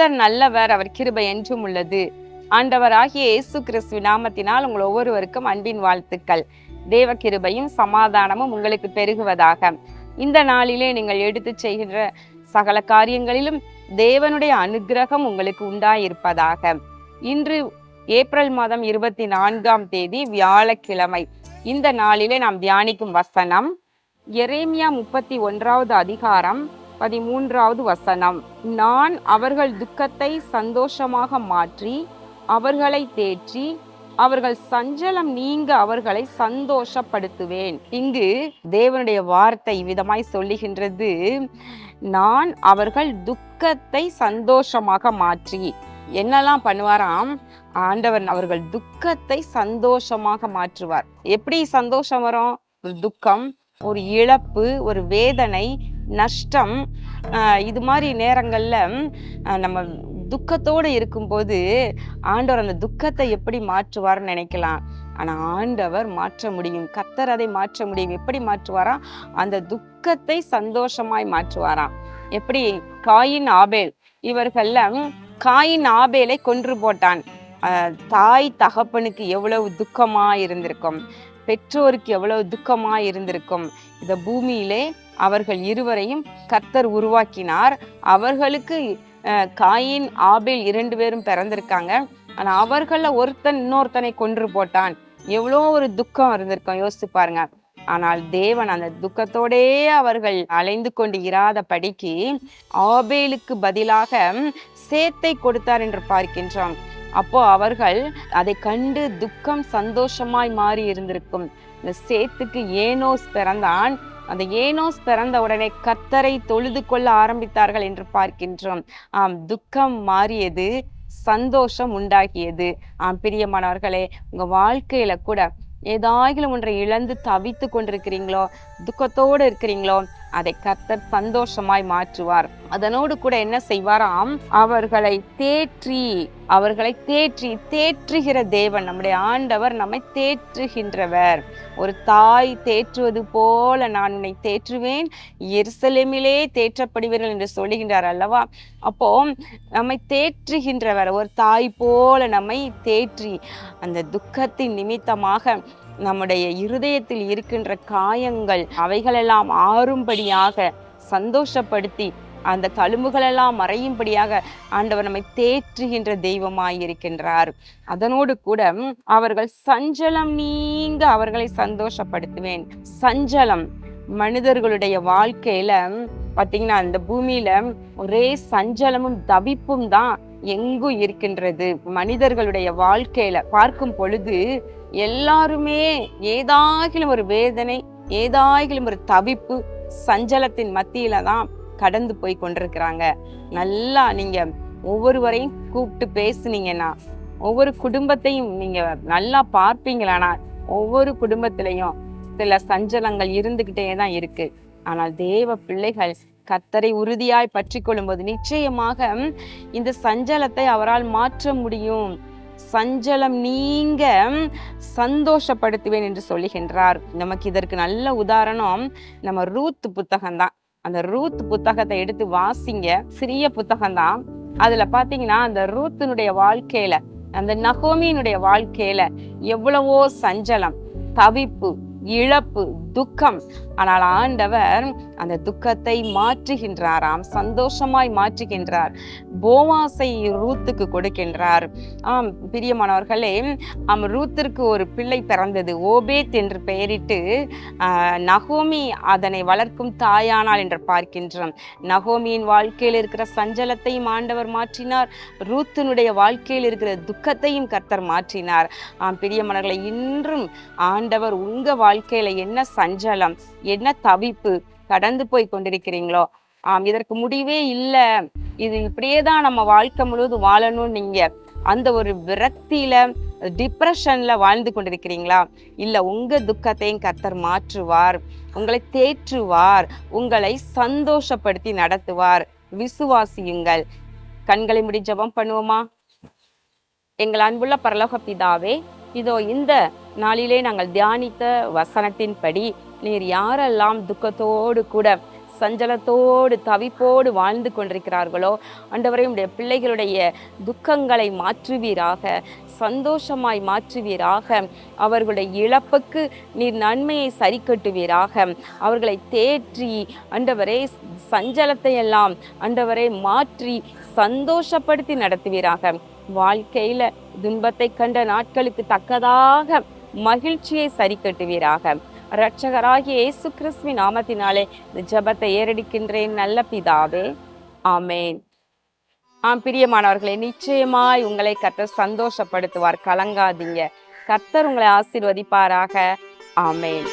கர்த்தர் நல்லவர், அவர் கிருபை என்றும் உள்ளது. ஆண்டவராகிய இயேசு கிறிஸ்துவின் நாமத்தினால் உங்கள் ஒவ்வொருவருக்கும் அன்பின் வாழ்த்துக்கள். தேவ கிருபையும் சமாதானமும் உங்களுக்கு பெருகுவதாக. இந்த நாளிலே நீங்கள் எடுத்து செய்கின்ற சகல காரியங்களிலும் தேவனுடைய அனுக்கிரகம் உங்களுக்கு உண்டாயிருப்பதாக. இன்று ஏப்ரல் மாதம் 24ஆம் தேதி வியாழக்கிழமை. இந்த நாளிலே நாம் தியானிக்கும் வசனம் எரேமியா 31வது அதிகாரம் 13வது வசனம். நான் அவர்கள் துக்கத்தை சந்தோஷமாக மாற்றி அவர்களை தேற்றி அவர்கள் சஞ்சலம் நீங்க அவர்களை சந்தோஷப்படுத்துவேன். இங்கு தேவனுடைய வார்த்தை விதமாய் சொல்லுகின்றது, நான் அவர்கள் துக்கத்தை சந்தோஷமாக மாற்றி. என்னெல்லாம் பண்ணுவாராம் ஆண்டவர்? அவர்கள் துக்கத்தை சந்தோஷமாக மாற்றுவார். எப்படி சந்தோஷம் வரும்? ஒரு துக்கம், ஒரு இழப்பு, ஒரு வேதனை, நஷ்டம், இது மாதிரி நேரங்கள்ல நம்ம துக்கத்தோடு இருக்கும்போது ஆண்டவர் அந்த துக்கத்தை எப்படி மாற்றுவார்னு நினைக்கலாம். ஆனா ஆண்டவர் மாற்ற முடியும். கர்த்தர் அதை மாற்ற முடியும். எப்படி மாற்றுவாராம்? அந்த துக்கத்தை சந்தோஷமாய் மாற்றுவாராம். எப்படி? காயின் ஆபேல், இவர்கள்ல காயின் ஆபேலை கொன்று போட்டான். தாய் தகப்பனுக்கு எவ்வளவு துக்கமா இருந்திருக்கும், பெற்றோருக்கு எவ்வளவு துக்கமா இருந்திருக்கும். இந்த பூமியிலே அவர்கள் இருவரையும் கர்த்தர் உருவாக்கினார். அவர்களுக்கு காயின் ஆபேல் 2 பேரும் பிறந்திருக்காங்க. ஆனா அவர்கள ஒருத்தன் இன்னொருத்தனை கொன்று போட்டான். எவ்வளோ ஒரு துக்கம் இருந்திருக்கும், யோசிச்சு பாருங்க. ஆனால் தேவன் அந்த துக்கத்தோடே அவர்கள் அலைந்து கொண்டு இராத படிக்கு ஆபேலுக்கு பதிலாக சேத்தை கொடுத்தார் என்று பார்க்கின்றோம். அப்போ அவர்கள் அதை கண்டு துக்கம் சந்தோஷமாய் மாறி இருந்திருக்கும். இந்த சேத்துக்கு ஏனோஸ் பிறந்தான். அந்த ஏனோஸ் பிறந்த உடனே கர்த்தரை தொழுது கொள்ள ஆரம்பித்தார்கள் என்று பார்க்கின்றோம். துக்கம் மாறியது, சந்தோஷம் உண்டாகியது. பிரியமானவர்களே, உங்க வாழ்க்கையில கூட ஏதாயிலும் ஒன்றை இழந்து தவித்து கொண்டிருக்கிறீங்களோ, துக்கத்தோடு இருக்கிறீங்களோ, அதை கர்த்தர் சந்தோஷமாய் மாற்றுவார். அதனோடு கூட என்ன செய்வாராம்? அவர்களை தேற்றுகிற தேவன். நம்முடைய ஆண்டவர் நம்மை தேற்றுகின்றவர். ஒரு தாய் தேற்றுவது போல நான் உன்னை தேற்றுவேன், எருசலேமிலே தேற்றப்படுவீர்கள் என்று சொல்லுகின்றார் அல்லவா? அப்போ நம்மை தேற்றுகின்றவர், ஒரு தாய் போல நம்மை தேற்றி அந்த துக்கத்தின் நிமித்தமாக நம்முடைய இருதயத்தில் இருக்கின்ற காயங்கள் அவைகளெல்லாம் ஆறும்படியாக சந்தோஷப்படுத்தி அந்த தழும்புகளெல்லாம் மறையும்படியாக ஆண்டவர் நம்மை தேற்றுகின்ற தெய்வமாயிருக்கின்றார். அதனோடு கூட அவர்கள் சஞ்சலம் நீங்க அவர்களை சந்தோஷப்படுத்துவேன். சஞ்சலம் மனிதர்களுடைய வாழ்க்கையில பாத்தீங்கன்னா, அந்த பூமியில ஒரே சஞ்சலமும் தவிப்பும் தான் எங்கும் இருக்கின்றது. மனிதர்களுடைய வாழ்க்கையில பார்க்கும் பொழுது எல்லாருமே ஏதாகிலும் ஒரு வேதனை, ஏதாகிலும் ஒரு தவிப்பு, சஞ்சலத்தின் மத்தியில தான் கடந்து போய் கொண்டிருக்கிறாங்க. நல்லா நீங்க ஒவ்வொருவரையும் கூப்பிட்டு பேசுனீங்கன்னா, ஒவ்வொரு குடும்பத்தையும் நீங்க நல்லா பார்ப்பீங்களானா, ஒவ்வொரு குடும்பத்திலையும் சில சஞ்சலங்கள் இருந்துகிட்டே தான் இருக்கு. ஆனால் தேவ பிள்ளைகள் கர்த்தரை உறுதியாய் பற்றி கொள்ளும்போது நிச்சயமாக இந்த சஞ்சலத்தை அவரால் மாற்ற முடியும். சஞ்சலம் நீங்க சந்தோஷப்படுத்துவேன் என்று சொல்லுகின்றார். நமக்கு இதற்கு நல்ல உதாரணம் நம்ம ரூத் புத்தகம் தான். அந்த ரூத் புத்தகத்தை எடுத்து வாசிங்க. சிறிய புத்தகம் தான். அதுல பாத்தீங்கன்னா, அந்த ரூத்தினுடைய வாழ்க்கையில, அந்த நகோமியினுடைய வாழ்க்கையில எவ்வளவோ சஞ்சலம், தவிப்பு, இழப்பு, துக்கம். ஆனால் ஆண்டவர் அந்த துக்கத்தை மாற்றுகின்றாராம், சந்தோஷமாய் மாற்றுகின்றார். போவாசை ரூத்துக்கு கொடுக்கின்றார். பிரியமானவர்களே, ரூத்திற்கு ஒரு பிள்ளை பிறந்தது, ஓபேத் என்று பெயரிட்டு நகோமி அதனை வளர்க்கும் தாயானாள் என்று பார்க்கின்றோம். நகோமியின் வாழ்க்கையில் இருக்கிற சஞ்சலத்தையும் ஆண்டவர் மாற்றினார். ரூத்தினுடைய வாழ்க்கையில் இருக்கிற துக்கத்தையும் கர்த்தர் மாற்றினார். பிரியமானவர்களே, இன்றும் ஆண்டவர் உங்க வாழ்க்கையில என்ன சஞ்சலம், என்ன தவிப்பு கடந்து போய் கொண்டிருக்கிறீங்களோ, இதற்கு முடிவே இல்லை, இது இப்படியேதான் நம்ம வாழ்க்கை முழுவதும் வாழணும், நீங்க அந்த ஒரு விரக்தியில, டிப்ரெஷன்ல வாழ்ந்து கொண்டிருக்கிறீங்களா? இல்ல, உங்க துக்கத்தையும் கர்த்தர் மாற்றுவார், உங்களை தேற்றுவார், உங்களை சந்தோஷப்படுத்தி நடத்துவார். விசுவாசியுங்கள். கண்களை மூடி ஜெபம் பண்ணுவோமா? எங்கள் அன்புள்ள பரலோக பிதாவே, இதோ இந்த நாளிலே நாங்கள் தியானித்த வசனத்தின்படி நீர் யாரெல்லாம் துக்கத்தோடு கூட சஞ்சலத்தோடு தவிப்போடு வாழ்ந்து கொண்டிருக்கிறார்களோ ஆண்டவரே, உடைய பிள்ளைகளுடைய துக்கங்களை மாற்றுவீராக, சந்தோஷமாய் மாற்றுவீராக. அவர்களுடைய இழப்புக்கு நீர் நன்மையை சரி கட்டுவீராக. அவர்களை தேற்றி ஆண்டவரே சஞ்சலத்தை எல்லாம் ஆண்டவரே மாற்றி சந்தோஷப்படுத்தி நடத்துவீராக. வாழ்க்கையில துன்பத்தை கண்ட நாட்களுக்கு தக்கதாக மகிழ்ச்சியை சரி கட்டுவீராக. இரட்சகராகிய இயேசு கிறிஸ்துவின் நாமத்தினாலே இந்த ஜெபத்தை ஏறெடுக்கின்றேன் நல்ல பிதாவே, ஆமேன். பிரியமானவர்களே, நிச்சயமாய் உங்களை கர்த்தர் சந்தோஷப்படுத்துவார், கலங்காதீங்க. கர்த்தர் உங்களை ஆசீர்வதிப்பாராக. ஆமேன்.